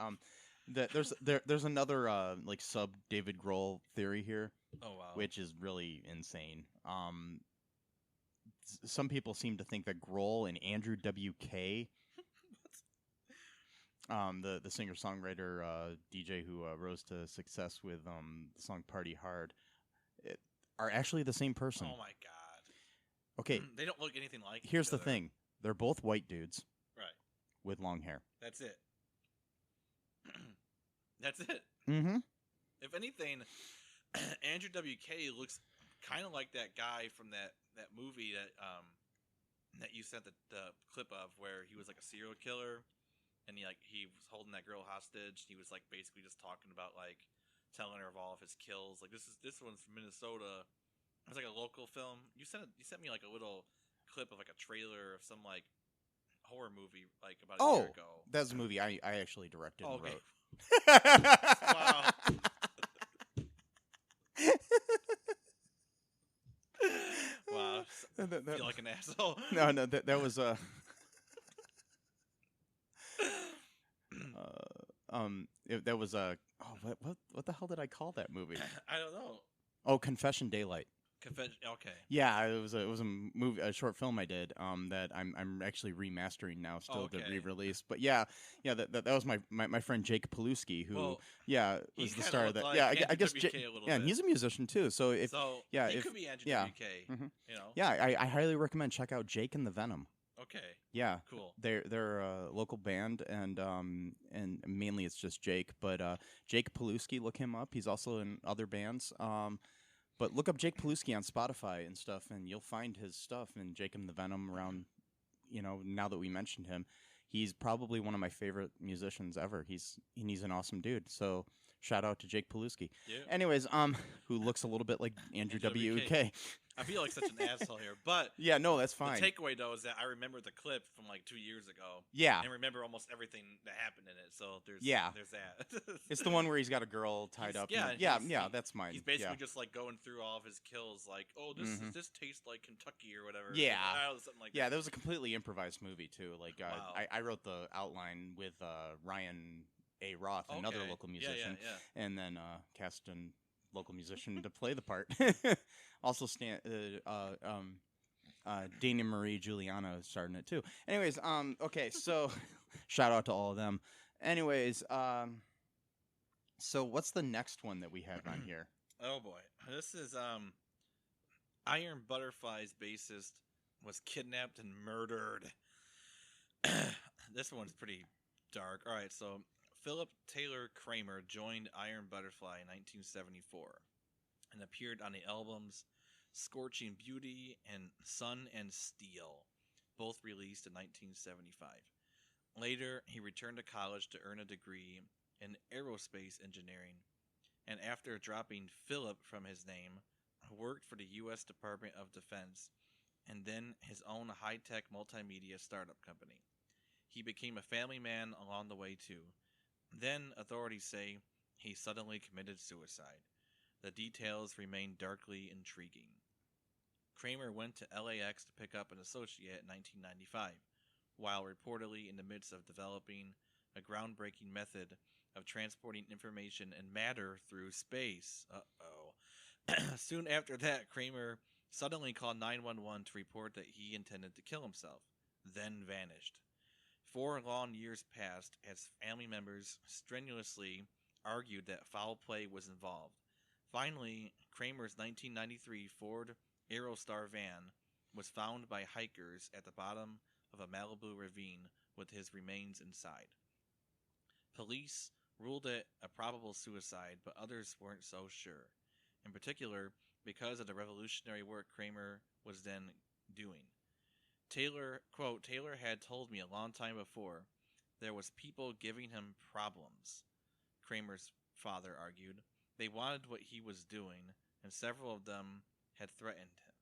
There's another like sub David Grohl theory here. Oh wow. Which is really insane. Some people seem to think that Grohl and Andrew WK, the singer songwriter DJ who rose to success with the song "Party Hard," are actually the same person. Oh my god. Okay. They don't look anything like. Here's each the other. thing: they're both white dudes, Right. with long hair. That's it. That's it. Mm-hmm. If anything, Andrew WK looks kind of like that guy from that movie that you sent the clip of, where he was like a serial killer, and he was holding that girl hostage. He was like basically just talking about like telling her of all of his kills. Like this one's from Minnesota. It was like a local film. You sent me like a little clip of like a trailer of some like horror movie like about a year ago. That's a movie I actually directed and Okay. wrote. Wow. Wow. I feel like an asshole. No, that was that was what the hell did I call that movie? I don't know. Oh, Confession Daylight. Okay. Yeah, it was a movie, a short film I did that I'm actually remastering now, still to Okay. re-release. But yeah, that was my friend Jake Paluski, who Well, was he the kinda star of looked that. like Yeah, I Andrew guess WK a little and bit. he's a musician too. So if So yeah, he if- could be Andrew yeah. WK. Mhm. You know. yeah, I highly recommend check out Jake and the Venom. Okay. Yeah, Cool. they're a local band, and mainly it's just Jake. But Jake Paluski, look him up. He's also in other bands. But look up Jake Paluski on Spotify and stuff, and you'll find his stuff. And Jake and the Venom around, now that we mentioned him, he's probably one of my favorite musicians ever. He's an awesome dude. So shout out to Jake Paluski. Yeah. Anyways, who looks a little bit like Andrew Andrew WK. I feel like such an asshole here, but Yeah, no, that's fine. the takeaway though is that I remember the clip from like 2 years ago. Yeah. And remember almost everything that happened in it. So there's that. It's the one where he's got a girl tied up. Yeah, That's mine. He's basically just like going through all of his kills, like, oh, this tastes like Kentucky or whatever. Yeah. Something like Yeah, that. that was a completely improvised movie too. Like Wow. I wrote the outline with Ryan A. Roth, another Okay. local Yeah, musician, yeah. and then cast a local musician to play the part. Also, Dana Marie Giuliano starred in it too. Anyways, okay, so shout out to all of them. Anyways, so what's the next one that we have on here? Oh boy, this is Iron Butterfly's bassist was kidnapped and murdered. This one's pretty dark. All right, so Philip Taylor Kramer joined Iron Butterfly in 1974 and appeared on the albums Scorching Beauty and Sun and Steel, both released in 1975. Later, he returned to college to earn a degree in aerospace engineering, and after dropping Philip from his name, worked for the U.S. Department of Defense and then his own high-tech multimedia startup company. He became a family man along the way, too. Then, authorities say, he suddenly committed suicide. The details remain darkly intriguing. Kramer went to LAX to pick up an associate in 1995, while reportedly in the midst of developing a groundbreaking method of transporting information and matter through space. Soon after that, Kramer suddenly called 911 to report that he intended to kill himself, then vanished. 4 long years passed as family members strenuously argued that foul play was involved. Finally, Kramer's 1993 Ford Aerostar van was found by hikers at the bottom of a Malibu ravine with his remains inside. Police ruled it a probable suicide, but others weren't so sure, in particular because of the revolutionary work Kramer was then doing. Taylor, quote, Taylor had told me a long time before there was people giving him problems, Kramer's father argued. They wanted what he was doing, and several of them had threatened him.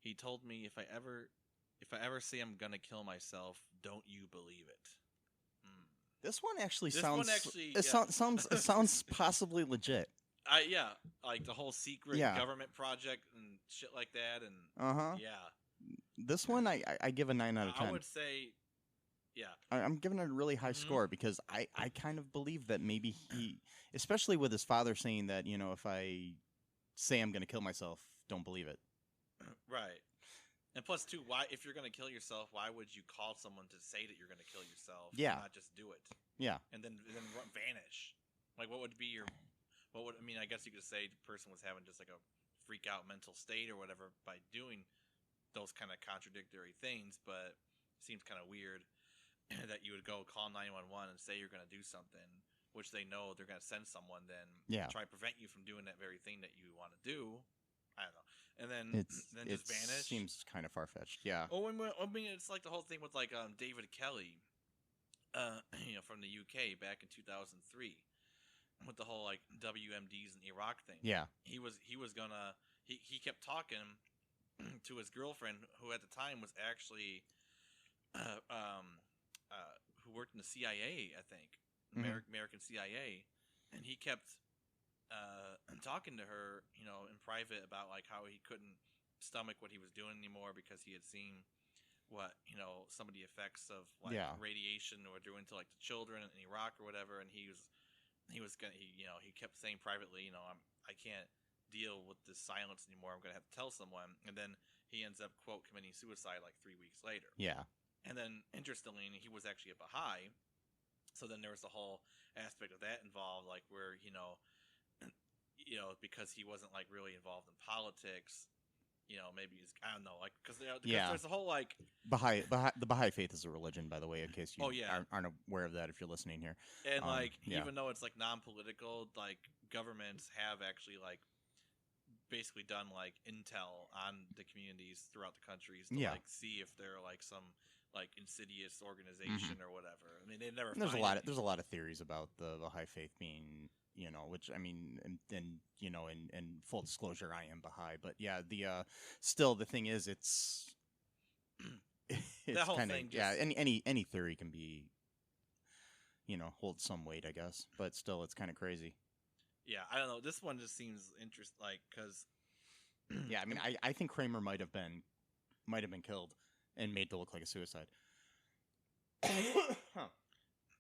He told me, if I ever say I'm gonna kill myself, don't you believe it. This one actually This sounds. one actually, it yeah. sounds possibly legit. Like the whole secret Yeah. government project and shit like that, and yeah. This one I give a 9 out of 10. I would say, yeah. I'm giving it a really high score because I kind of believe that maybe he, especially with his father saying that, you know, if I say I'm going to kill myself, don't believe it. Right. And plus, too, why if you're going to kill yourself, why would you call someone to say that you're going to kill yourself? Yeah. And not just do it. Yeah. And then vanish. Like, what would be your? I mean, I guess you could say the person was having just like a freak out mental state or whatever by doing those kind of contradictory things, but it seems kind of weird that you would go call 911 and say you're going to do something, which they know they're going to send someone, then try to prevent you from doing that very thing that you want to do. I don't know. And then just vanish. Seems kind of far-fetched, yeah. Oh, I mean, it's like the whole thing with like David Kelly, from the UK back in 2003, with the whole like WMDs in Iraq thing. Yeah. He kept talking to his girlfriend, who at the time was actually who worked in the CIA, I think, American CIA, and he kept talking to her, in private about like how he couldn't stomach what he was doing anymore because he had seen what some of the effects of like radiation were doing to like the children in Iraq or whatever, and he kept saying privately, I can't deal with this silence anymore. I'm gonna have to tell someone, and then he ends up quote committing suicide like 3 weeks later. Yeah. And then interestingly, he was actually a Baha'i, so then there was the whole aspect of that involved, like where because he wasn't like really involved in politics, maybe he's, I don't know, like because there's a whole like the Baha'i faith is a religion, by the way, in case you aren't aware of that if you're listening here. And even though it's like non-political, like governments have actually like basically done like intel on the communities throughout the countries to like see if there are like some like insidious organization or whatever. I mean, they never. There's a find lot. anything. There's a lot of theories about the Baha'i faith being, which I mean, and in full disclosure, I am Baha'i, but yeah, still the thing is, it's whole kind of thing yeah. just- Any theory can be, hold some weight, I guess, but still, it's kind of crazy. Yeah, I don't know. This one just seems interesting, like because Yeah, I mean, I think Kramer might have been killed and made to look like a suicide. Huh.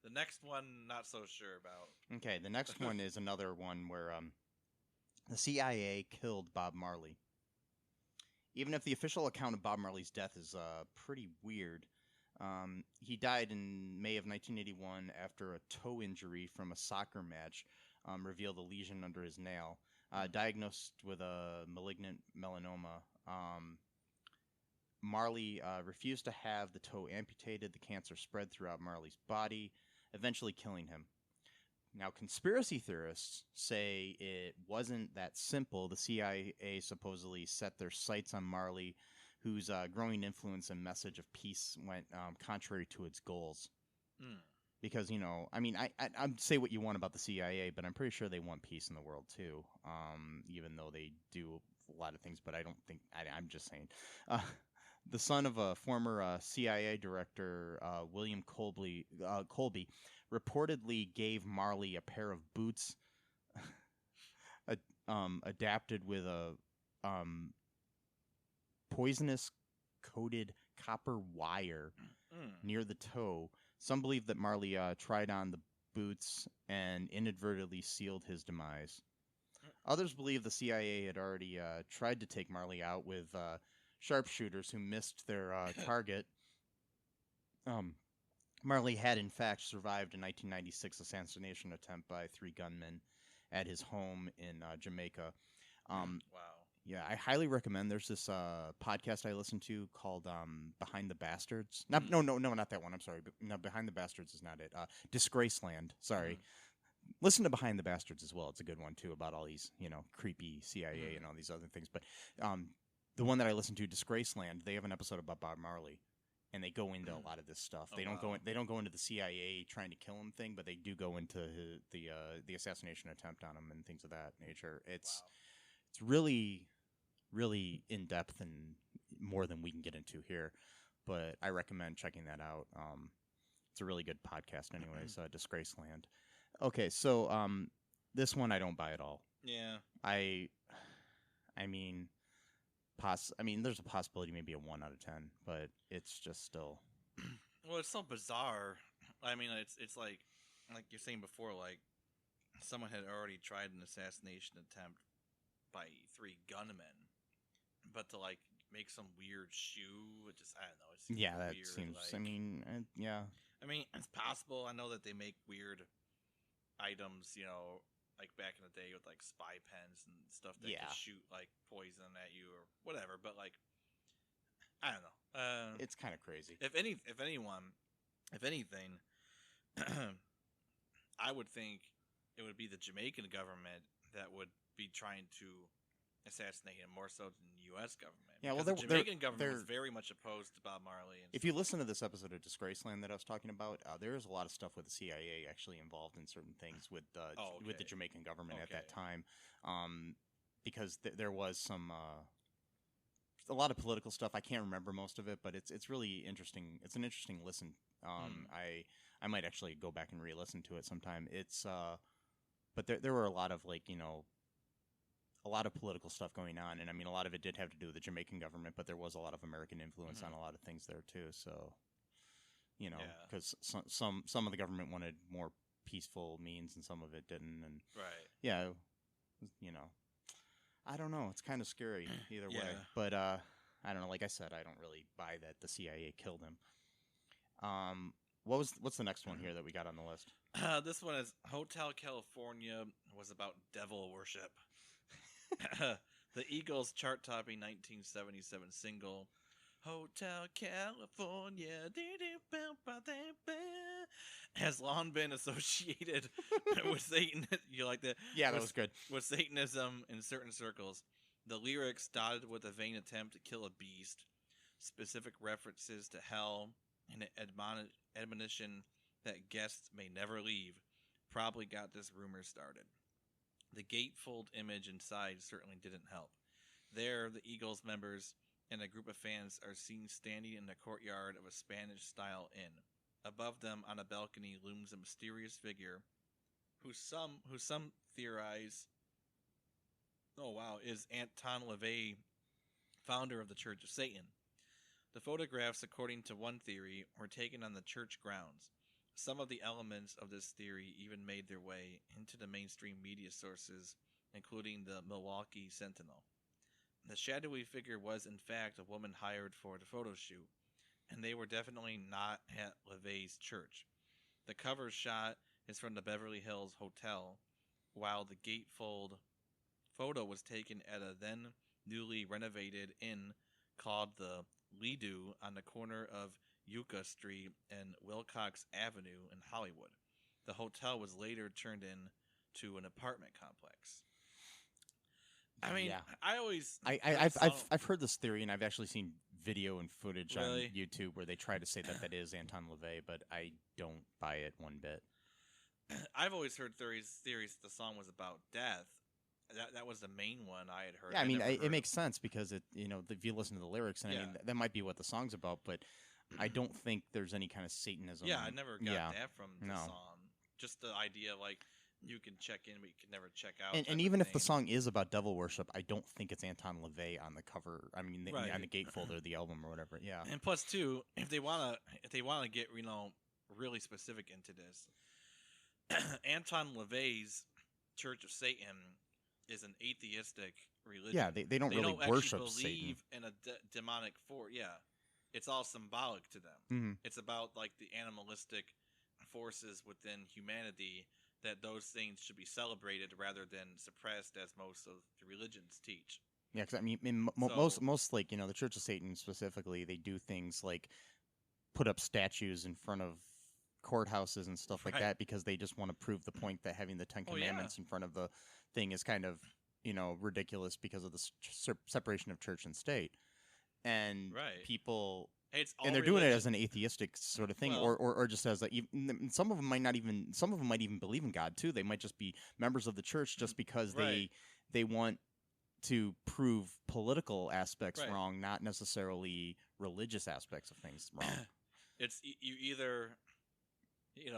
the next one, not so sure about. Okay, the next one is another one where the CIA killed Bob Marley. Even if the official account of Bob Marley's death is pretty weird, he died in May of 1981 after a toe injury from a soccer match revealed a lesion under his nail. Diagnosed with a malignant melanoma, Marley refused to have the toe amputated. The cancer spread throughout Marley's body, eventually killing him. Now, conspiracy theorists say it wasn't that simple. The CIA supposedly set their sights on Marley, whose growing influence and message of peace went contrary to its goals. Mm. Because, I mean, I'd say what you want about the CIA, but I'm pretty sure they want peace in the world, too, even though they do a lot of things, but I don't think, I'm just saying. The son of a former CIA director, William Colby, reportedly gave Marley a pair of boots adapted with a poisonous coated copper wire near the toe. Some believe that Marley tried on the boots and inadvertently sealed his demise. Others believe the CIA had already tried to take Marley out with sharpshooters who missed their target. Marley had, in fact, survived a 1996 assassination attempt by 3 gunmen at his home in Jamaica. Wow. Yeah, I highly recommend. There's this podcast I listen to called Behind the Bastards. No, not that one. I'm sorry. No, Behind the Bastards is not it. Disgraceland. Sorry. Listen to Behind the Bastards as well. It's a good one, too, about all these, creepy CIA and all these other things. But the one that I listen to, Disgraceland, they have an episode about Bob Marley. And they go into a lot of this stuff. They don't go into the CIA trying to kill him thing, but they do go into the assassination attempt on him and things of that nature. It's really, really in depth and more than we can get into here. But I recommend checking that out. It's a really good podcast, anyways. Disgraceland. Okay, so this one I don't buy at all. Yeah. I mean. There's a possibility maybe a 1 out of 10, but it's just still. Well, it's so bizarre. I mean, it's like you're saying before, like someone had already tried an assassination attempt by 3 gunmen, but to like make some weird shoe, it just I don't know. It seems Yeah, that weird, seems. Like, Yeah. I mean, it's possible. I know that they make weird items, like back in the day with like spy pens and stuff that could shoot like poison at you or whatever. But like, I don't know. It's kind of crazy. If anything, I would think it would be the Jamaican government that would be trying to assassinate him more so than the U.S. government. Yeah, well, the Jamaican government was very much opposed to Bob Marley. If you listen to this episode of Disgraceland that I was talking about, there is a lot of stuff with the CIA actually involved in certain things with the Jamaican government at that time, because there was some a lot of political stuff. I can't remember most of it, but it's really interesting. It's an interesting listen. I might actually go back and re-listen to it sometime. It's but there were a lot of a lot of political stuff going on, and I mean a lot of it did have to do with the Jamaican government, but there was a lot of American influence on a lot of things there too. So, because some of the government wanted more peaceful means, and some of it didn't, and right, I don't know. It's kind of scary either way, but I don't know. Like I said, I don't really buy that the CIA killed him. What's the next one here that we got on the list? This one is Hotel California was about devil worship. The Eagles' chart-topping 1977 single, Hotel California, has long been associated with Satan. You like that? Yeah, that was good. With Satanism in certain circles. The lyrics, dotted with a vain attempt to kill a beast, specific references to hell, and an admonition that guests may never leave probably got this rumor started. The gatefold image inside certainly didn't help. There, the Eagles members and a group of fans are seen standing in the courtyard of a Spanish-style inn. Above them, on a balcony, looms a mysterious figure who some theorize, is Anton LaVey, founder of the Church of Satan. The photographs, according to one theory, were taken on the church grounds. Some of the elements of this theory even made their way into the mainstream media sources, including the Milwaukee Sentinel. The shadowy figure was, in fact, a woman hired for the photo shoot, and they were definitely not at LaVey's church. The cover shot is from the Beverly Hills Hotel, while the gatefold photo was taken at a then newly renovated inn called the Lido on the corner of Yucca Street and Wilcox Avenue in Hollywood. The hotel was later turned into an apartment complex. I mean, Yeah. I've heard this theory, and I've actually seen video and footage Really? on YouTube where they try to say that is Anton LaVey, but I don't buy it one bit. I've always heard theories that the song was about death. That was the main one I had heard. Yeah, I mean, never heard it makes sense because if you listen to the lyrics, and I Yeah. mean, that might be what the song's about, but I don't think there's any kind of Satanism. Yeah, I never got Yeah. that from the No. song. Just the idea, like, you can check in, but you can never check out. And type of even if the thing. song is about devil worship, I don't think it's Anton LaVey on the cover. I mean, Right. on the gatefold or the album or whatever. Yeah. And plus, too, if they wanna get really specific into this, Anton LaVey's Church of Satan is an atheistic religion. Yeah, they don't really actually worship believe Satan. in a demonic force. Yeah, it's all symbolic to them. Mhm. It's about like the animalistic forces within humanity that those things should be celebrated rather than suppressed, as most of the religions teach. Yeah, because I mean, most like the Church of Satan specifically, they do things like put up statues in front of courthouses and stuff like Right. that because they just want to prove the point that having the Ten Oh, yeah. Commandments in front of the thing is kind of ridiculous because of the separation of church and state, and Right. people. Hey, it's all And they're doing it as religion. an atheistic sort of thing, Well- or just as some of them might even believe in God too. They might just be members of the church just because Right. they want to prove political aspects Right. wrong, not necessarily religious aspects of things wrong. It's you either, you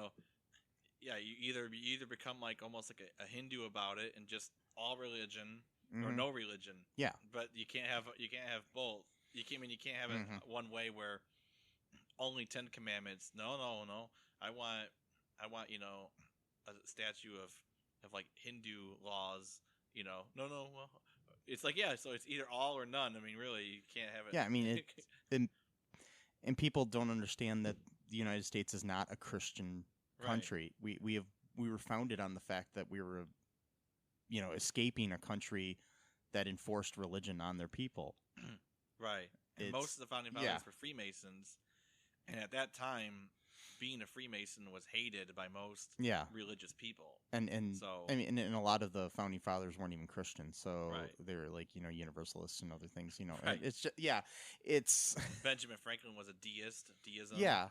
either become like almost like a Hindu about it and just all religion or Mhm. no religion. Yeah. But you can't have both. You can't have it Mhm. one way where only 10 commandments. No. I want a statue of like Hindu laws. No. Well, it's like so it's either all or none. I mean, really, you can't have it. Yeah, I mean, and people don't understand that the United States is not a Christian Right. country. We were founded on the fact that we were, escaping a country that enforced religion on their people. Right. And It's- most of the founding fathers yeah. were Freemasons, and at that time, being a Freemason was hated by most Yeah, religious people. and So I mean, and a lot of the founding fathers weren't even Christians, so Right. they were like universalists and other things. And Right. it's just it's Benjamin Franklin was a deism, yeah,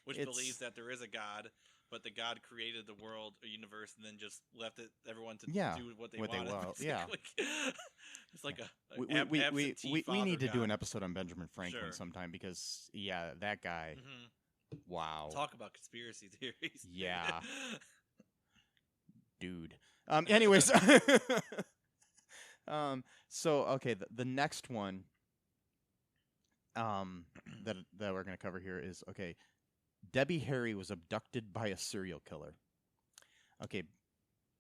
which it's- believes that there is a God, but the God created the world, a universe, and then just left everyone to Yeah, do what they what they wanted. will, yeah. basically. It's like a we absentee need to father do an God. episode on Benjamin Franklin Sure. sometime because that guy, Mhm. wow, Talk about conspiracy theories. Yeah. dude. Anyways, so okay, the next one, that we're gonna cover here is okay. Debbie Harry was abducted by a serial killer. Okay,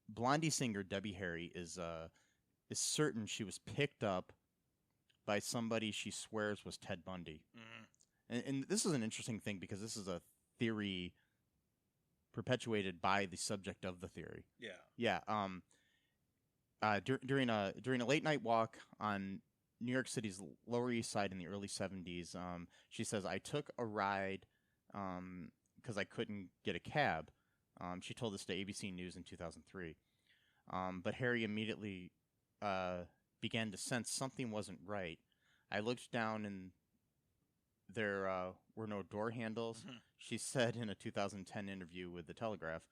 Blondie singer Debbie Harry is certain she was picked up by somebody she swears was Ted Bundy. Mhm. And this is an interesting thing because this is a theory perpetuated by the subject of the theory. Yeah. Yeah. During a late night walk on New York City's Lower East Side in the early 70s, she says, "I took a ride because I couldn't get a cab." She told this to ABC News in 2003. But Harry immediately began to sense something wasn't right. "I looked down in there were no door handles. Mhm. She said in a 2010 interview with the Telegraph,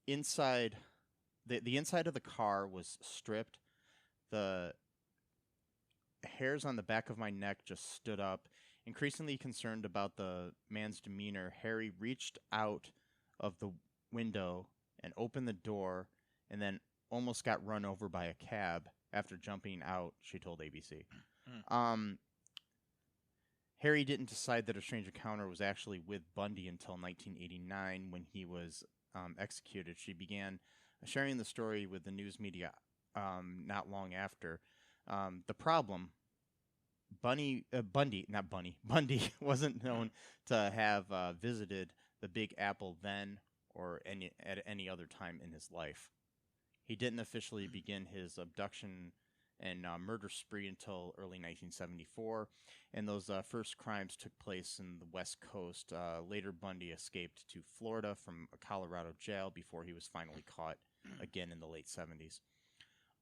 inside the inside of the car was stripped. The hairs on the back of my neck just stood up. Increasingly concerned about the man's demeanor, Harry reached out of the window and opened the door, and then almost got run over by a cab after jumping out, she told ABC. Harry didn't decide that a strange encounter was actually with Bundy until 1989 when he was executed. She began sharing the story with the news media not long after. The problem, Bundy wasn't known to have visited the Big Apple then or at any other time in his life. He didn't officially begin his abduction and murder spree until early 1974, and those first crimes took place in the West Coast. Later, Bundy escaped to Florida from a Colorado jail before he was finally caught again in the late 70s.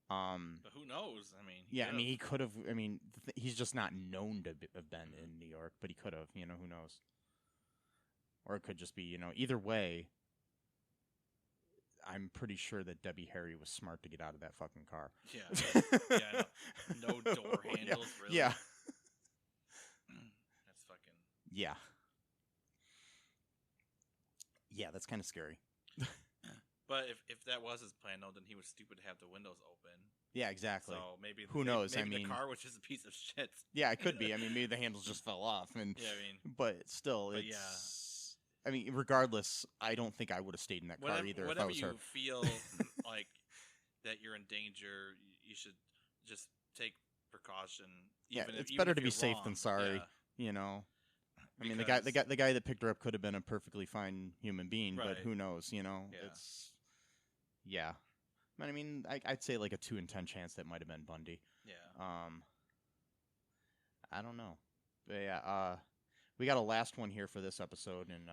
But who knows? I mean, Yeah, I mean, he could have. I mean, he's just not known to have been in New York, but he could have. You know, who knows? Or it could just be, either way. I'm pretty sure that Debbie Harry was smart to get out of that fucking car. Yeah, yeah, no door handles, really. Yeah. That's fucking. Yeah. Yeah, that's kind of scary. But if that was his plan, though, then he was stupid to have the windows open. Yeah, exactly. So maybe Who knows? Maybe I mean, the car was just a piece of shit. Yeah, it could be. I mean, maybe the handles just fell off, and Yeah, I mean, but still, but it's. yeah. I mean, regardless, I don't think I would have stayed in that car either if I whenever was you her. feel like that you're in danger, you should just take precaution. Yeah, Even it's even better if to be you're safe wrong. than sorry. Yeah, You know. I mean, because- the guy that picked her up could have been a perfectly fine human being, but Right. who knows? You know, Yeah. it's yeah. But I mean, I'd say like a 2 in 10 chance that might have been Bundy. Yeah. I don't know, but yeah. We got a last one here for this episode, and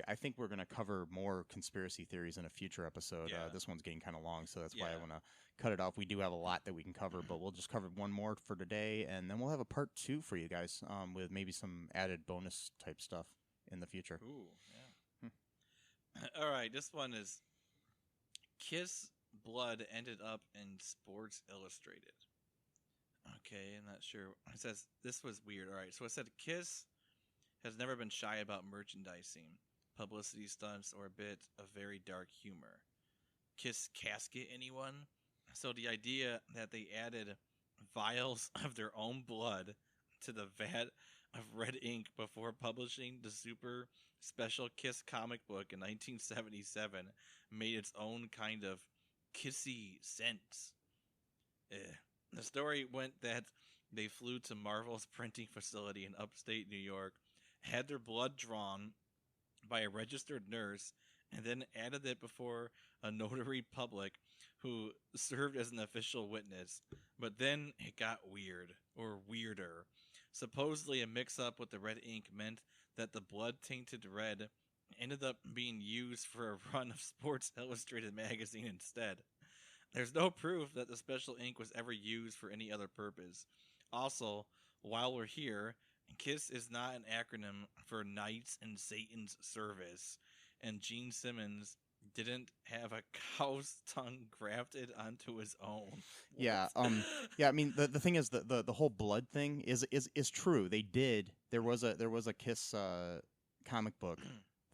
I think we're gonna cover more conspiracy theories in a future episode. Yeah. This one's getting kind of long, so that's why I Yeah. want to cut it off. We do have a lot that we can cover, but we'll just cover one more for today, and then we'll have a part 2 for you guys, with maybe some added bonus type stuff in the future. Ooh, yeah. All right, this one is Kiss blood ended up in Sports Illustrated. Okay, I'm not sure. It says this was weird. All right, so it said Kiss has never been shy about merchandising, publicity stunts, or a bit of very dark humor. Kiss casket, anyone? So the idea that they added vials of their own blood to the vat of red ink before publishing the super special Kiss comic book in 1977 made its own kind of kissy sense. The story went that they flew to Marvel's printing facility in upstate New York, had their blood drawn by a registered nurse, and then added it before a notary public who served as an official witness. But then it got weird, or weirder. Supposedly a mix-up with the red ink meant that the blood-tainted red ended up being used for a run of Sports Illustrated magazine instead. There's no proof that the special ink was ever used for any other purpose. Also, while we're here, KISS is not an acronym for Knights in Satan's Service, and Gene Simmons didn't have a cow's tongue grafted onto his own. Yeah, What? yeah. I mean, the thing is the whole blood thing is true. They did. There was a Kiss comic book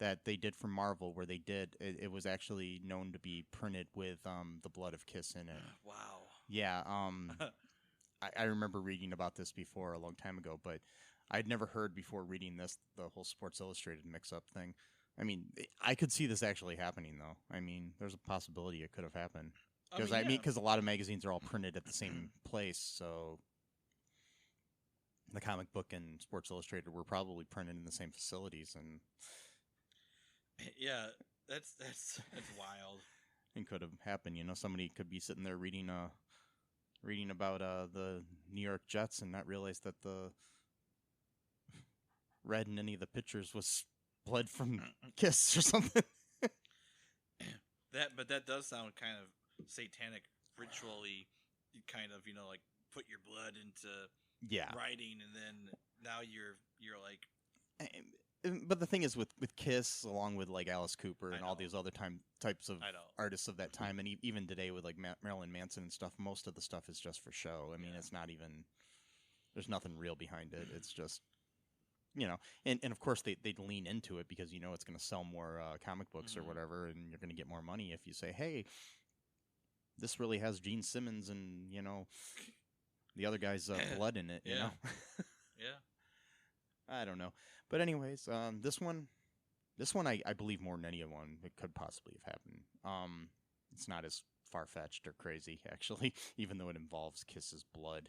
that they did for Marvel where they did. It was actually known to be printed with the blood of Kiss in it. Wow. Yeah. I remember reading about this before a long time ago, but I'd never heard before reading this the whole Sports Illustrated mix-up thing. I mean, I could see this actually happening, though. I mean, there's a possibility it could have happened. Because because a lot of magazines are all printed at the same place, so the comic book and Sports Illustrated were probably printed in the same facilities, and Yeah, that's wild. it could have happened. You know, somebody could be sitting there reading about the New York Jets and not realize that the red in any of the pictures was blood from Kiss or something. But that does sound kind of satanic, ritually, kind of, like put your blood into Yeah. writing and then now you're like, But the thing is, with Kiss, along with like Alice Cooper and I all know. these other types of I know. artists of that time, and even today with like Marilyn Manson and stuff, most of the stuff is just for show. I mean, Yeah. it's not even. There's nothing real behind it. It's just, and of course they'd lean into it because it's going to sell more comic books or Mhm. whatever, and you're going to get more money if you say, hey, this really has Gene Simmons and the other guy's blood in it. You Yeah. know. yeah. I don't know. But anyways, this one I believe more than any one it could possibly have happened. It's not as far fetched or crazy actually, even though it involves Kiss's blood.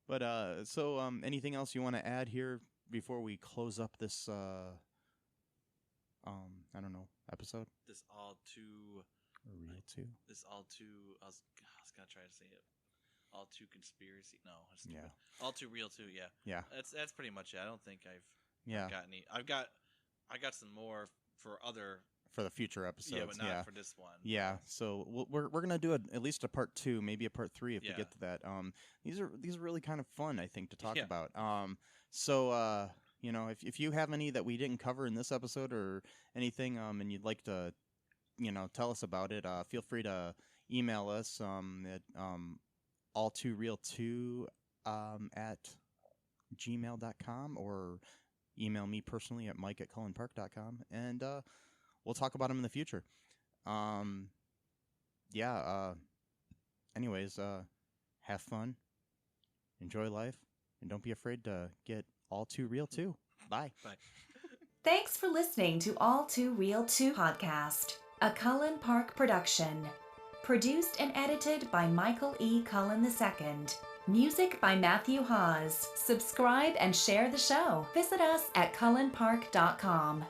But so anything else you want to add here before we close up this I don't know, episode? This all too. Real too. This all too. I was gonna try to say it. All too conspiracy. No, it's stupid. Yeah. All too real too. Yeah. Yeah. That's pretty much it. I don't think I've Yeah. got any. I got some more for other. For the future episodes. Yeah, but not for this one. Yeah, so we're gonna do at least a part 2, maybe a part 3 if we Yeah. get to that. These are really kind of fun, I think, to talk Yeah. about. So if you have any that we didn't cover in this episode or anything, and you'd like to, tell us about it, feel free to email us at all2real2 at gmail.com or email me personally at mike@cullenpark.com, and we'll talk about them in the future. Anyways, have fun, enjoy life, and don't be afraid to get all too real too. Bye. Bye. Thanks for listening to All Too Real 2 podcast, a Cullen Park production. Produced and edited by Michael E. Cullen II. Music by Matthew Hawes. Subscribe and share the show. Visit us at cullenpark.com.